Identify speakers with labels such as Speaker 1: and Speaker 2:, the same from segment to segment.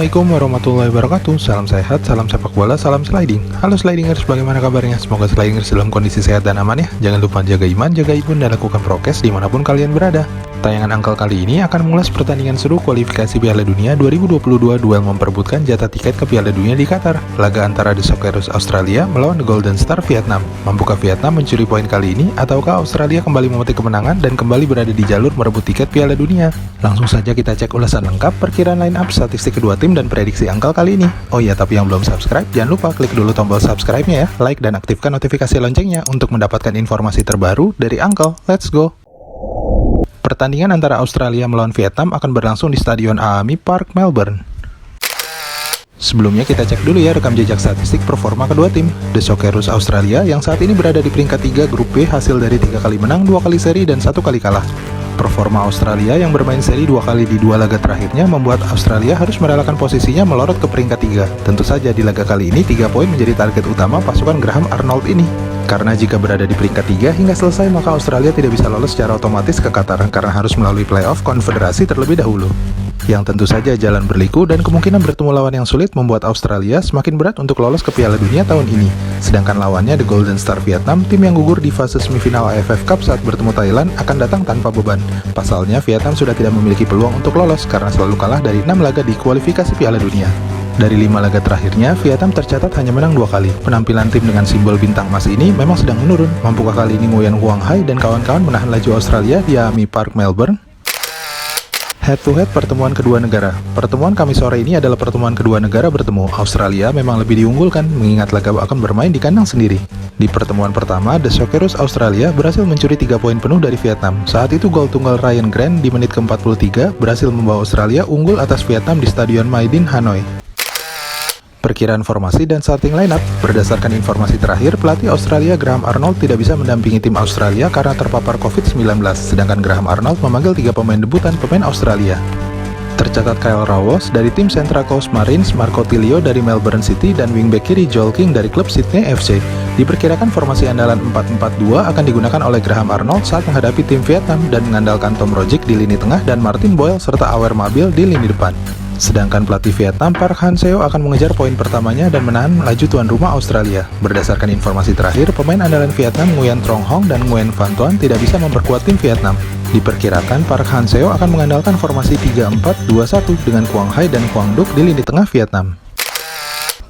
Speaker 1: Assalamualaikum warahmatullahi wabarakatuh. Salam sehat, salam sepak bola, salam sliding. Halo slidingers, bagaimana kabarnya? Semoga slidingers dalam kondisi sehat dan aman ya. Jangan lupa jaga iman, jaga imun, dan lakukan prokes dimanapun kalian berada. Tayangan Uncle kali ini akan mengulas pertandingan seru kualifikasi Piala Dunia 2022 duel memperebutkan jatah tiket ke Piala Dunia di Qatar. Laga antara The Socceroos Australia melawan The Golden Star Vietnam. Mampukah Vietnam mencuri poin kali ini, ataukah Australia kembali memetik kemenangan dan kembali berada di jalur merebut tiket Piala Dunia? Langsung saja kita cek ulasan lengkap, perkiraan line up, statistik kedua tim, dan prediksi Uncle kali ini. Oh iya, tapi yang belum subscribe, jangan lupa klik dulu tombol subscribe-nya ya, like dan aktifkan notifikasi loncengnya untuk mendapatkan informasi terbaru dari Uncle. Let's go! Pertandingan antara Australia melawan Vietnam akan berlangsung di Stadion AAMI Park, Melbourne. Sebelumnya kita cek dulu ya rekam jejak statistik performa kedua tim. The Socceroos Australia yang saat ini berada di peringkat 3 grup B hasil dari 3 kali menang, 2 kali seri, dan 1 kali kalah. Performa Australia yang bermain seri 2 kali di 2 laga terakhirnya membuat Australia harus merelakan posisinya melorot ke peringkat 3. Tentu saja di laga kali ini 3 poin menjadi target utama pasukan Graham Arnold ini. Karena jika berada di peringkat 3 hingga selesai, maka Australia tidak bisa lolos secara otomatis ke Qatar karena harus melalui playoff konfederasi terlebih dahulu. Yang tentu saja jalan berliku dan kemungkinan bertemu lawan yang sulit membuat Australia semakin berat untuk lolos ke Piala Dunia tahun ini. Sedangkan lawannya The Golden Star Vietnam, tim yang gugur di fase semifinal AFF Cup saat bertemu Thailand, akan datang tanpa beban. Pasalnya, Vietnam sudah tidak memiliki peluang untuk lolos karena selalu kalah dari 6 laga di kualifikasi Piala Dunia. Dari 5 laga terakhirnya, Vietnam tercatat hanya menang 2 kali. Penampilan tim dengan simbol bintang emas ini memang sedang menurun. Mampukah kali ini Nguyen Quang Hai dan kawan-kawan menahan laju Australia di AAMI Park, Melbourne? Head-to-head pertemuan kedua negara. Pertemuan Kamis sore ini adalah pertemuan kedua negara bertemu. Australia memang lebih diunggulkan, mengingat laga akan bermain di kandang sendiri. Di pertemuan pertama, The Socceroos Australia berhasil mencuri 3 poin penuh dari Vietnam. Saat itu gol tunggal Ryan Grant di menit ke-43 berhasil membawa Australia unggul atas Vietnam di Stadion Mai Dinh, Hanoi. Perkiraan formasi dan starting lineup. Berdasarkan informasi terakhir, pelatih Australia Graham Arnold tidak bisa mendampingi tim Australia karena terpapar COVID-19, sedangkan Graham Arnold memanggil 3 pemain debutan pemain Australia. Tercatat Kyle Rawos dari tim Central Coast Marines, Marco Tilio dari Melbourne City, dan wingback kiri Joel King dari klub Sydney FC. Diperkirakan formasi andalan 4-4-2 akan digunakan oleh Graham Arnold saat menghadapi tim Vietnam dan mengandalkan Tom Rogic di lini tengah dan Martin Boyle serta Awer Mabil di lini depan. Sedangkan pelatih Vietnam Park Hang-seo akan mengejar poin pertamanya dan menahan laju tuan rumah Australia. Berdasarkan informasi terakhir, pemain andalan Vietnam Nguyen Trong Hong dan Nguyen Van Tuan tidak bisa memperkuat tim Vietnam. Diperkirakan Park Hang-seo akan mengandalkan formasi 3-4-2-1 dengan Quang Hai dan Quang Duc di lini tengah Vietnam.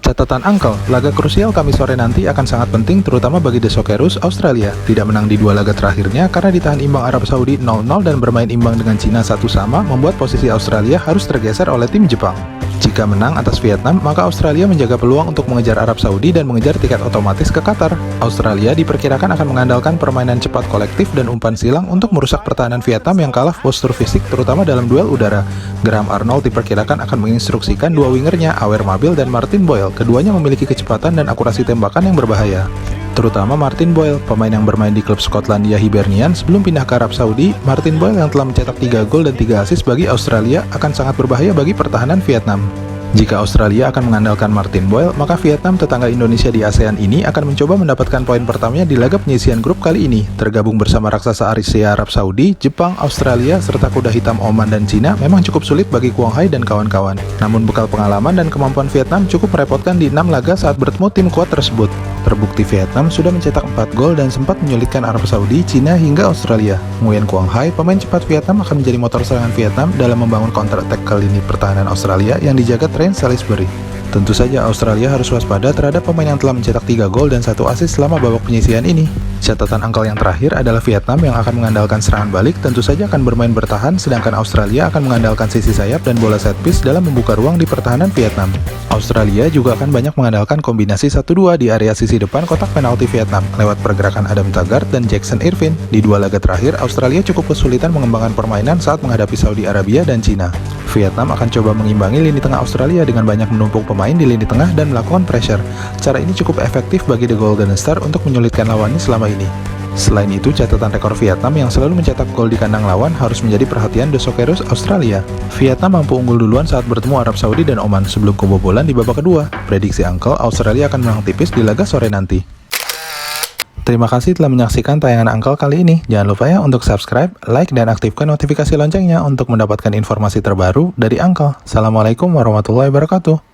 Speaker 1: Catatan Uncle, laga krusial Kamis sore nanti akan sangat penting terutama bagi The Socceroos Australia. Tidak menang di 2 laga terakhirnya karena ditahan imbang Arab Saudi 0-0 dan bermain imbang dengan Cina 1-1 membuat posisi Australia harus tergeser oleh tim Jepang. Jika menang atas Vietnam, maka Australia menjaga peluang untuk mengejar Arab Saudi dan mengejar tiket otomatis ke Qatar. Australia diperkirakan akan mengandalkan permainan cepat kolektif dan umpan silang untuk merusak pertahanan Vietnam yang kalah postur fisik terutama dalam duel udara. Graham Arnold diperkirakan akan menginstruksikan 2 wingernya, Awer Mabil dan Martin Boyle. Keduanya memiliki kecepatan dan akurasi tembakan yang berbahaya. Terutama Martin Boyle, pemain yang bermain di klub Skotlandia Hibernian sebelum pindah ke Arab Saudi. Martin Boyle yang telah mencetak 3 gol dan 3 assist bagi Australia akan sangat berbahaya bagi pertahanan Vietnam. Jika Australia akan mengandalkan Martin Boyle, maka Vietnam, tetangga Indonesia di ASEAN ini, akan mencoba mendapatkan poin pertamanya di laga penyisian grup kali ini. Tergabung bersama raksasa Asia Arab Saudi, Jepang, Australia, serta kuda hitam Oman dan Cina memang cukup sulit bagi Quang Hai dan kawan-kawan. Namun bekal pengalaman dan kemampuan Vietnam cukup merepotkan di 6 laga saat bertemu tim kuat tersebut. Terbukti Vietnam sudah mencetak 4 gol dan sempat menyulitkan Arab Saudi, Cina, hingga Australia. Nguyen Quang Hai, pemain cepat Vietnam, akan menjadi motor serangan Vietnam dalam membangun counter attack ke lini pertahanan Australia yang dijaga Trent Salisbury. Tentu saja Australia harus waspada terhadap pemain yang telah mencetak 3 gol dan 1 assist selama babak penyisian ini. Catatan Uncle yang terakhir adalah Vietnam yang akan mengandalkan serangan balik tentu saja akan bermain bertahan, sedangkan Australia akan mengandalkan sisi sayap dan bola set piece dalam membuka ruang di pertahanan Vietnam. Australia juga akan banyak mengandalkan kombinasi 1-2 di area sisi depan kotak penalti Vietnam lewat pergerakan Adam Taggart dan Jackson Irvine. Di 2 laga terakhir, Australia cukup kesulitan mengembangkan permainan saat menghadapi Saudi Arabia dan Cina. Vietnam akan coba mengimbangi lini tengah Australia dengan banyak menumpuk pemain di lini tengah dan melakukan pressure. Cara ini cukup efektif bagi The Golden Star untuk menyulitkan lawannya selama ini. Selain itu, catatan rekor Vietnam yang selalu mencetak gol di kandang lawan harus menjadi perhatian The Socceroos Australia. Vietnam mampu unggul duluan saat bertemu Arab Saudi dan Oman sebelum kebobolan di babak kedua. Prediksi Uncle, Australia akan menang tipis di laga sore nanti. Terima kasih telah menyaksikan tayangan Uncle kali ini. Jangan lupa ya untuk subscribe, like, dan aktifkan notifikasi loncengnya untuk mendapatkan informasi terbaru dari Uncle. Assalamualaikum warahmatullahi wabarakatuh.